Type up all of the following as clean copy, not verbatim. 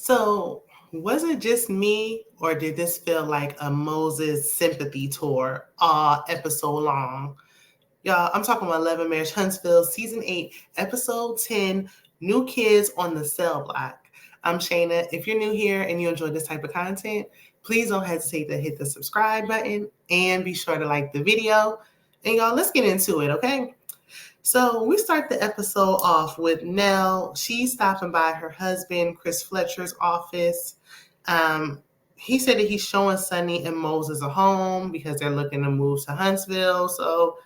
So, was it just me, or did this feel like a Moses sympathy tour all episode long? Y'all, I'm talking about LAMH Huntsville, Season 8, Episode 10, New Kids on the Cell Block. I'm Shayna. If you're new here and you enjoy this type of content, please don't hesitate to hit the subscribe button and be sure to like the video. And y'all, let's get into it, okay? So we start the episode off with Nell. She's stopping by her husband, Chris Fletcher's office. He said that he's showing Sunni and Moses a home because they're looking to move to Huntsville. So,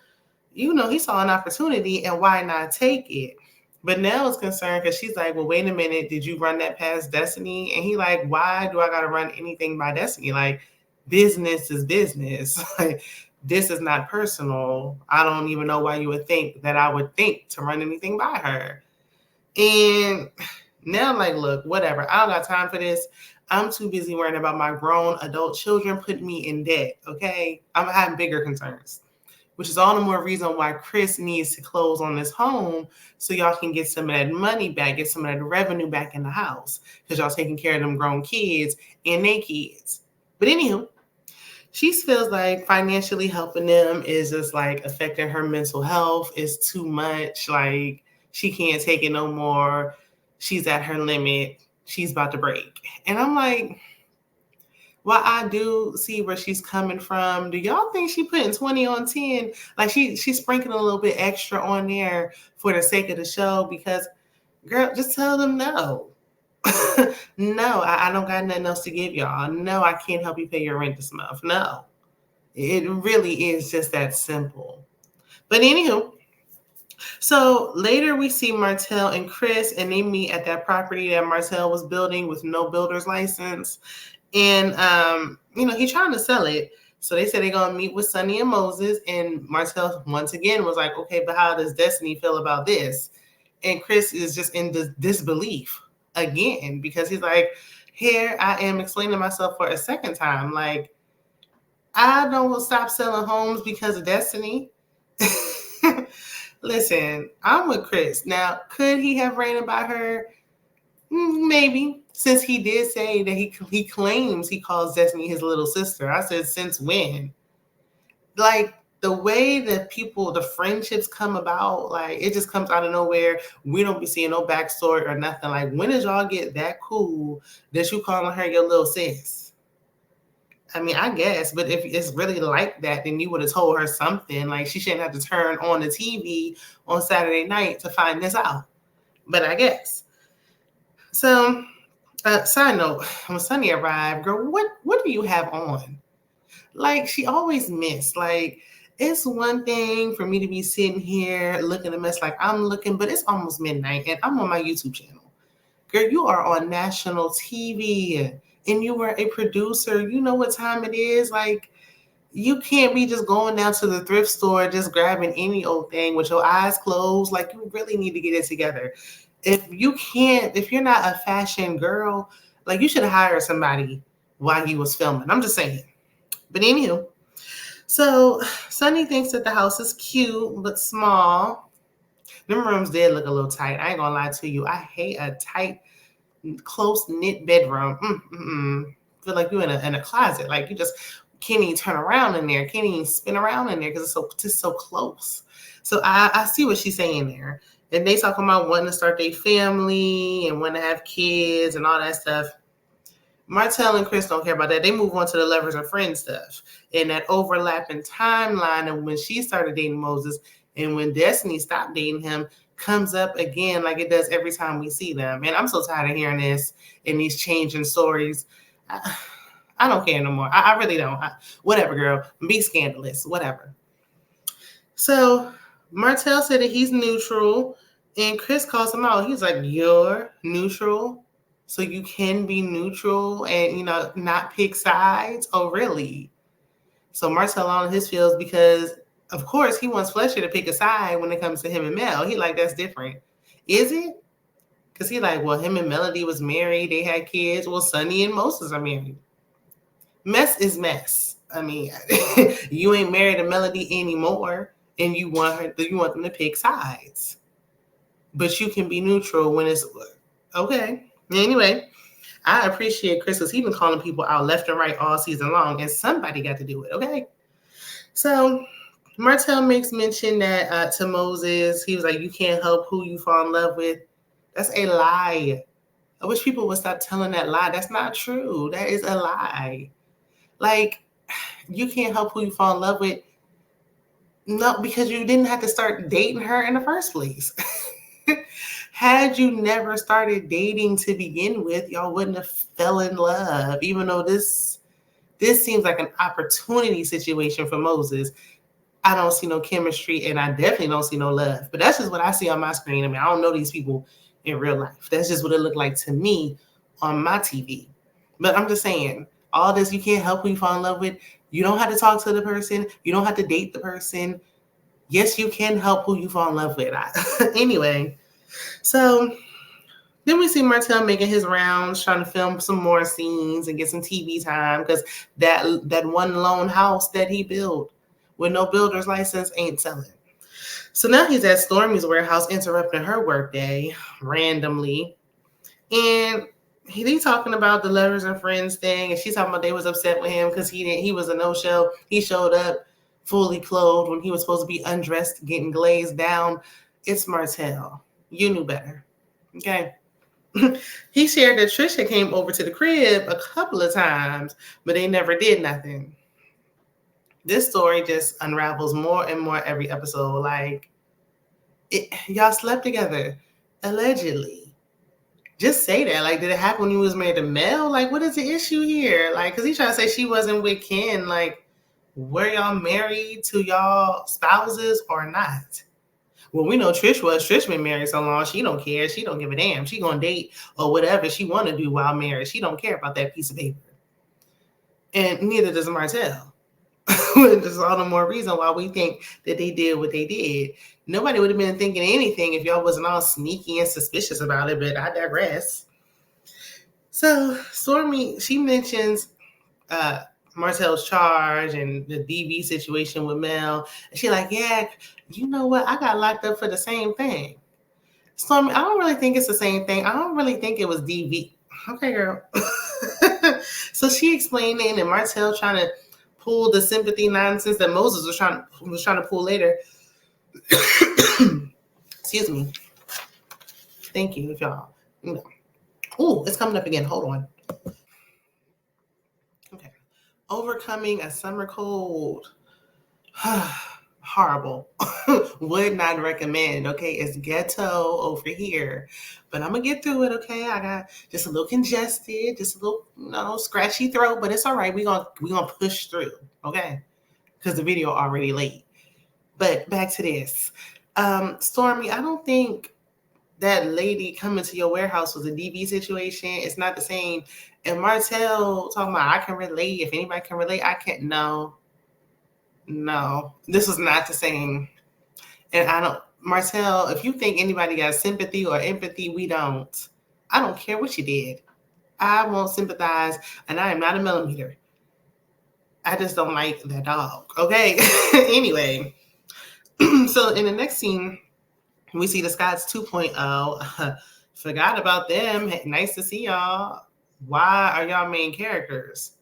he saw an opportunity and why not take it? But Nell is concerned because she's like, well, wait a minute. Did you run that past Destiny? And he like, why do I got to run anything by Destiny? Like, business is business. Like, this is not personal. I don't even know why you would think that I would think to run anything by her. And now, like, look, whatever. I don't got time for this. I'm too busy worrying about my grown adult children putting me in debt, okay? I'm having bigger concerns, which is all the more reason why Chris needs to close on this home so y'all can get some of that money back, get some of that revenue back in the house because y'all taking care of them grown kids and their kids. But anywho, she feels like financially helping them is just like affecting her mental health. It's too much. Like, she can't take it no more. She's at her limit. She's about to break. And I'm like, well, I do see where she's coming from. Do y'all think she putting 20 on 10? Like, she's sprinkling a little bit extra on there for the sake of the show because, girl, just tell them no. No, I don't got nothing else to give y'all. No, I can't help you pay your rent this month. No, it really is just that simple. But anywho, so later we see Martel and Chris, and they meet at that property that Martel was building with no builder's license. And, he's trying to sell it. So they said they're going to meet with Sunni and Moses. And Martel, once again, was like, okay, but how does Destiny feel about this? And Chris is just in disbelief again because he's like, here I am explaining myself for a second time. Like, I don't stop selling homes because of Destiny. Listen, I'm with Chris. Now, could he have ran it by her? Maybe, since he did say that he claims he calls Destiny his little sister. I said, since when? Like, the way that the friendships come about, like, it just comes out of nowhere. We don't be seeing no backstory or nothing. Like, when did y'all get that cool that you calling her your little sis? I mean, I guess, but if it's really like that, then you would have told her something. Like, she shouldn't have to turn on the TV on Saturday night to find this out. But I guess. So, side note, when Sunni arrived, girl, what do you have on? Like, she always missed. Like, it's one thing for me to be sitting here looking a mess like I'm looking, but it's almost midnight and I'm on my YouTube channel. Girl, you are on national TV and you are a producer. You know what time it is. Like, you can't be just going down to the thrift store just grabbing any old thing with your eyes closed. Like, you really need to get it together. If you're not a fashion girl, like, you should have hired somebody while he was filming. I'm just saying. But anywho, so Sunni thinks that the house is cute but small. Them rooms did look a little tight. I ain't gonna lie to you. I hate a tight, close-knit bedroom. Feel like you're in a closet. Like, you just can't even turn around in there. Can't even spin around in there because it's just so close. So I see what she's saying there. And they talking about wanting to start their family and wanting to have kids and all that stuff. Martel and Chris don't care about that. They move on to the lovers and friends stuff. And that overlapping timeline of when she started dating Moses and when Destiny stopped dating him comes up again like it does every time we see them. And I'm so tired of hearing this and these changing stories. I don't care no more. I really don't. Whatever, girl. Be scandalous. Whatever. So Martel said that he's neutral, and Chris calls him out. He's like, you're neutral? So you can be neutral and, not pick sides? Oh, really? So Martel on his feels because, of course, he wants Fletcher to pick a side when it comes to him and Mel. He like, that's different. Is it? Because he like, well, him and Melody was married. They had kids. Well, Sunni and Moses are married. Mess is mess. I mean, you ain't married to Melody anymore, and you want them to pick sides. But you can be neutral when it's okay. Anyway, I appreciate Chris because he's been calling people out left and right all season long, and somebody got to do it, okay? So Martel makes mention that to Moses, he was like, you can't help who you fall in love with. That's a lie. I wish people would stop telling that lie. That's not true. That is a lie. Like, you can't help who you fall in love with. No, because you didn't have to start dating her in the first place. Had you never started dating to begin with, y'all wouldn't have fell in love, even though this seems like an opportunity situation for Moses. I don't see no chemistry, and I definitely don't see no love. But that's just what I see on my screen. I mean, I don't know these people in real life. That's just what it looked like to me on my TV. But I'm just saying, all this, you can't help who you fall in love with. You don't have to talk to the person. You don't have to date the person. Yes, you can help who you fall in love with. Anyway, so then we see Martel making his rounds, trying to film some more scenes and get some TV time because that one lone house that he built with no builder's license ain't selling. So now he's at Stormy's warehouse interrupting her workday randomly. And he's talking about the lovers and friends thing. And she's talking about they was upset with him because he was a no-show. He showed up fully clothed when he was supposed to be undressed, getting glazed down. It's Martel. You knew better. Okay. He shared that Trisha came over to the crib a couple of times, but they never did nothing. This story just unravels more and more every episode. Like, y'all slept together, allegedly. Just say that. Like, did it happen when you was married to Mel? Like, what is the issue here? Like, because he tried to say she wasn't with Ken. Like, were y'all married to y'all spouses or not? Well, we know Trish was. Trish been married so long, she don't care. She don't give a damn. She gonna date or whatever she want to do while married. She don't care about that piece of paper. And neither does Martel. This is all the more reason why we think that they did what they did. Nobody would have been thinking anything if y'all wasn't all sneaky and suspicious about it, but I digress. So Stormy, she mentions Martel's charge and the DV situation with Mel. And she's like, yeah, you know what? I got locked up for the same thing. Stormy, I don't really think it's the same thing. I don't really think it was DV. Okay, girl. So she explained it, and Martel trying to pull the sympathy nonsense that Moses was trying to pull later. Excuse me. Thank you, y'all. Oh, it's coming up again. Hold on. Okay. Overcoming a summer cold. Horrible. Would not recommend. Okay, it's ghetto over here, but I'm gonna get through it. Okay, I got just a little congested, just a little scratchy throat, but it's all right. We gonna push through. Okay, because the video already late. But back to this, Stormy. I don't think that lady coming to your warehouse was a DV situation. It's not the same. And Martel talking about I can relate. If anybody can relate, I can't. No, this is not the same. And Martel, if you think anybody got sympathy or empathy, we don't. I don't care what you did. I won't sympathize, and I am not a millimeter. I just don't like that dog. Okay. Anyway, so in the next scene, we see the Scots 2.0. Forgot about them. Nice to see y'all. Why are y'all main characters?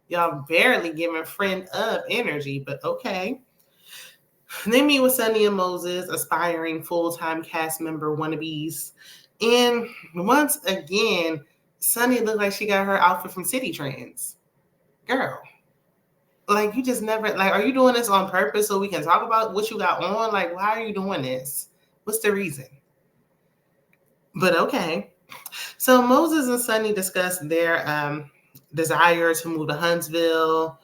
Y'all barely giving friend up energy, but okay. They meet with Sunni and Moses, aspiring full-time cast member wannabes. And once again, Sunni looked like she got her outfit from City Trends. Girl, like, you just never, like, are you doing this on purpose so we can talk about what you got on? Like, why are you doing this? What's the reason? But okay. So Moses and Sunni discussed their desire to move to Huntsville.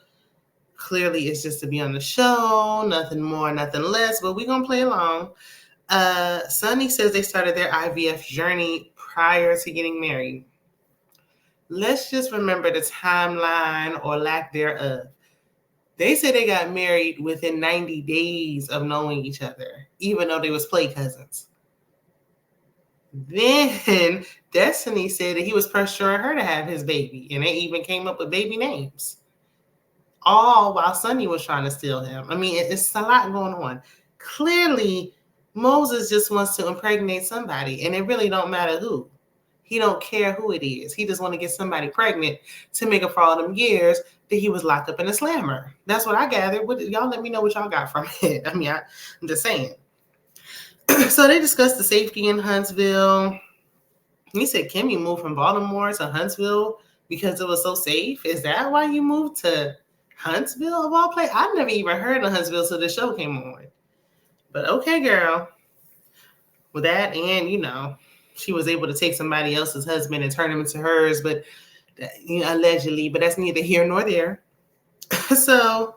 Clearly, it's just to be on the show, nothing more, nothing less, but we're going to play along. Sunni says they started their IVF journey prior to getting married. Let's just remember the timeline or lack thereof. They said they got married within 90 days of knowing each other, even though they was play cousins. Then Destiny said that he was pressuring her to have his baby, and they even came up with baby names. All while Sunni was trying to steal him. I mean, it's a lot going on. Clearly, Moses just wants to impregnate somebody, and it really don't matter who. He don't care who it is. He just want to get somebody pregnant to make up for all them years that he was locked up in a slammer. That's what I gathered. Y'all let me know what y'all got from it. I mean, I'm just saying. So they discussed the safety in Huntsville. He said Kimmy moved from Baltimore to Huntsville because it was so safe. Is that why you moved to Huntsville of all places? I never even heard of Huntsville till the show came on. But okay, girl. With that, and she was able to take somebody else's husband and turn him into hers, but allegedly. But that's neither here nor there. So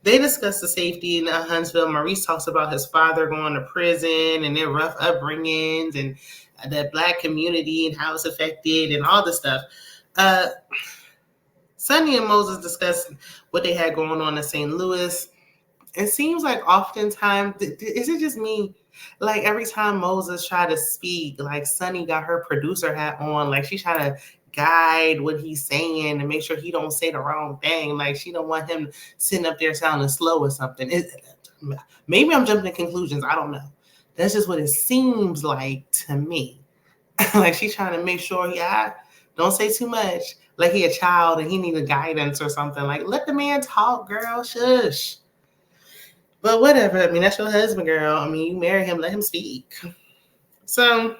they discuss the safety in Huntsville. Maurice talks about his father going to prison and their rough upbringings and the Black community and how it's affected and all this stuff. Sunni and Moses discussed what they had going on in St. Louis. It seems like oftentimes, is it just me? Like every time Moses tried to speak, like Sunni got her producer hat on, like she tried to guide what he's saying and make sure he don't say the wrong thing. Like she don't want him sitting up there sounding slow or something. Maybe I'm jumping to conclusions. I don't know. That's just what it seems like to me. Like she's trying to make sure, don't say too much. Like he a child and he needed guidance or something. Like let the man talk, girl. Shush. But whatever. I mean, that's your husband, girl. I mean, you marry him, let him speak. So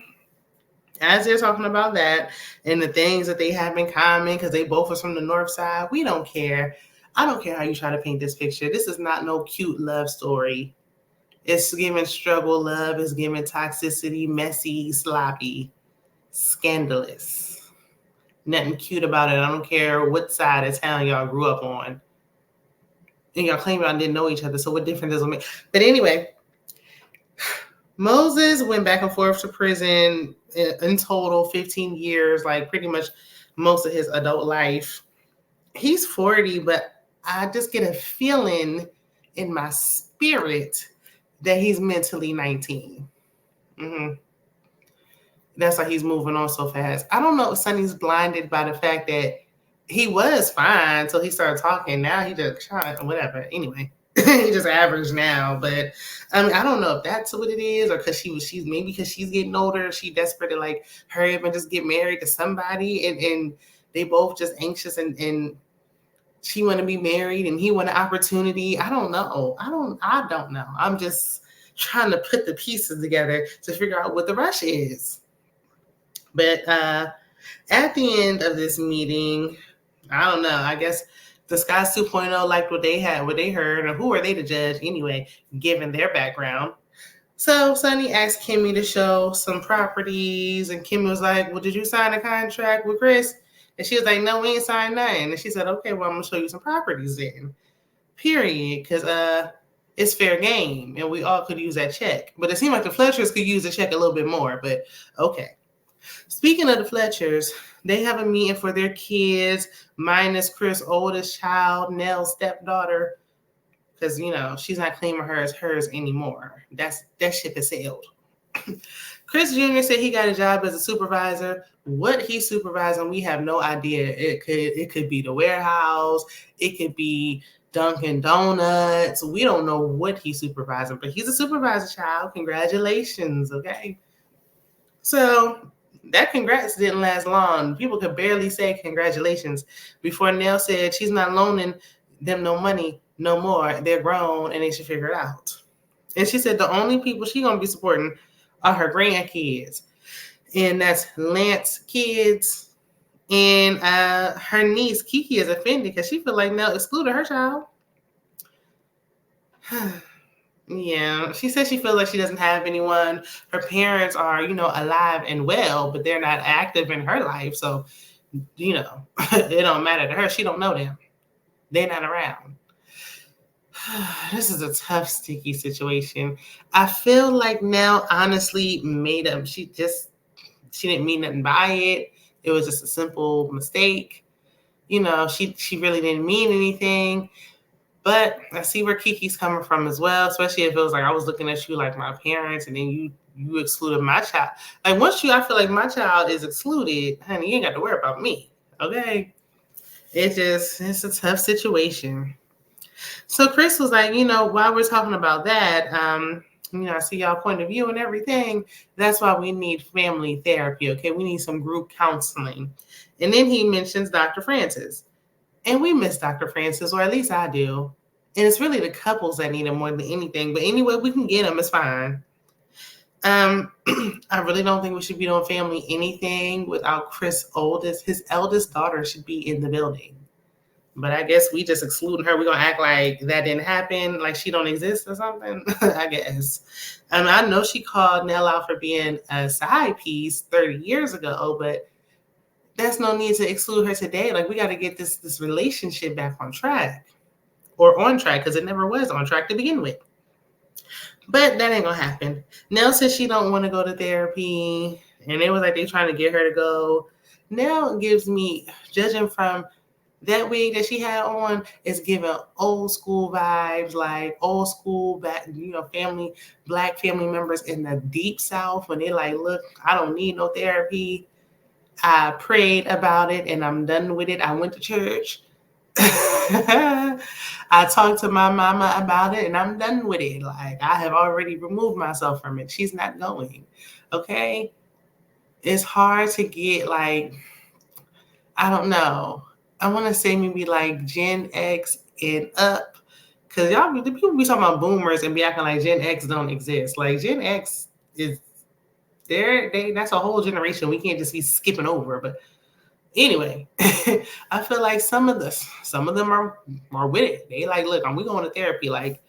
as they're talking about that and the things that they have in common, because they both are from the North Side, we don't care. I don't care how you try to paint this picture. This is not no cute love story. It's giving struggle love. It's giving toxicity, messy, sloppy, scandalous. Nothing cute about it. I don't care what side of town y'all grew up on. And y'all claim y'all didn't know each other, so what difference does it make? But anyway, Moses went back and forth to prison in total 15 years, like pretty much most of his adult life. He's 40, but I just get a feeling in my spirit that he's mentally 19. Mm-hmm. That's why he's moving on so fast. I don't know if Sunny's blinded by the fact that he was fine until he started talking. Now he just whatever. Anyway, he just average now. But I mean, I don't know if that's what it is, or because she's maybe because she's getting older, she desperate to like hurry up and just get married to somebody, and they both just anxious and she want to be married and he want an opportunity. I don't know. I don't know. I'm just trying to put the pieces together to figure out what the rush is. But at the end of this meeting, I don't know. I guess the Skies 2.0 liked what they heard, or who are they to judge anyway, given their background. So Sunny asked Kimmy to show some properties, and Kimmy was like, well, did you sign a contract with Chris? And she was like, no, we ain't signed nothing. And she said, okay, well, I'm going to show you some properties then, period, because it's fair game, and we all could use that check. But it seemed like the Fletchers could use the check a little bit more, but okay. Speaking of the Fletchers, they have a meeting for their kids, minus Chris' oldest child, Nell's stepdaughter, because, she's not claiming her as hers anymore. That ship has sailed. Chris Jr. said he got a job as a supervisor. What he's supervising, we have no idea. It could be the warehouse. It could be Dunkin' Donuts. We don't know what he's supervising, but he's a supervisor, child. Congratulations, okay? So that congrats didn't last long. People could barely say congratulations before Nell said she's not loaning them no money no more. They're grown and they should figure it out. And she said the only people she's going to be supporting are her grandkids. And that's Lance's kids. And her niece, Kiki, is offended because she feels like Nell excluded her child. Yeah, she says she feels like she doesn't have anyone. Her parents are, alive and well, but they're not active in her life. So, it don't matter to her. She don't know them. They're not around. This is a tough, sticky situation. I feel like Nell honestly made up. She didn't mean nothing by it. It was just a simple mistake. She really didn't mean anything. But I see where Kiki's coming from as well, especially if it was like I was looking at you like my parents and then you excluded my child. Like once I feel like my child is excluded, honey, you ain't got to worry about me, okay? It's a tough situation. So Chris was like, while we're talking about that, I see y'all point of view and everything. That's why we need family therapy, okay? We need some group counseling. And then he mentions Dr. Francis. And we miss Dr. Francis, or at least I do. And it's really the couples that need him more than anything. But anyway, we can get him. It's fine. I really don't think we should be doing family anything without Chris' oldest. His eldest daughter should be in the building. But I guess we just excluding her. We're going to act like that didn't happen, like she don't exist or something, I guess. I know she called Nell out for being a side piece 30 years ago, but there's no need to exclude her today. Like, we got to get this relationship back on track. Or on track, because it never was on track to begin with. But that ain't going to happen. Nell says she don't want to go to therapy, and it was like they trying to get her to go. Nell gives me, judging from that wig that she had on, is giving old school vibes, like old school back, family, Black family members in the deep South when they like, look, I don't need no therapy. I prayed about it and I'm done with it. I went to church. I talked to my mama about it and I'm done with it. Like, I have already removed myself from it. She's not going. Okay. It's hard to get, like, I don't know. I want to say maybe like Gen X and up. Because the people be talking about boomers and be acting like Gen X don't exist. Like, Gen X is there. That's a whole generation we can't just be skipping over. But anyway, I feel like some of them are with it. They like, look, we going to therapy. Like,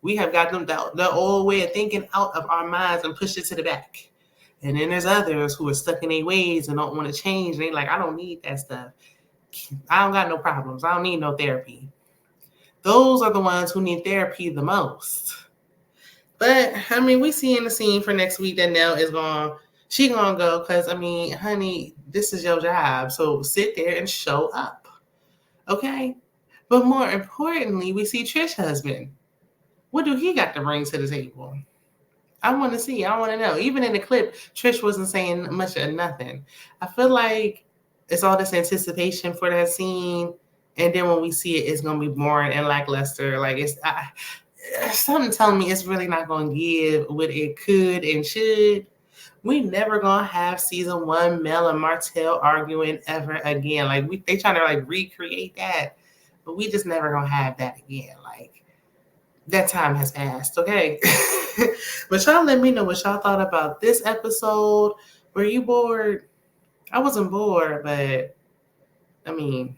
we have got them the old way of thinking out of our minds and pushed it to the back. And then there's others who are stuck in their ways and don't want to change. They like, I don't need that stuff. I don't got no problems. I don't need no therapy. Those are the ones who need therapy the most. But we see in the scene for next week that Nell is she gonna go because, honey, this is your job. So sit there and show up. Okay? But more importantly, we see Trish's husband. What do he got to bring to the table? I want to see. I want to know. Even in the clip, Trish wasn't saying much of nothing. I feel like it's all this anticipation for that scene. And then when we see it, it's going to be boring and lackluster. Like, something telling me it's really not going to give what it could and should. We never going to have season 1 Mel and Martel arguing ever again. Like, they trying to like recreate that, but we just never going to have that again. Like, that time has passed, okay? But y'all let me know what y'all thought about this episode. Were you bored? I wasn't bored, but I'm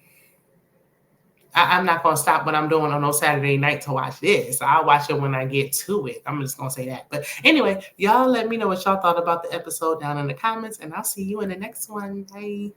not going to stop what I'm doing on no Saturday night to watch this. I'll watch it when I get to it. I'm just going to say that. But anyway, y'all let me know what y'all thought about the episode down in the comments, and I'll see you in the next one. Bye.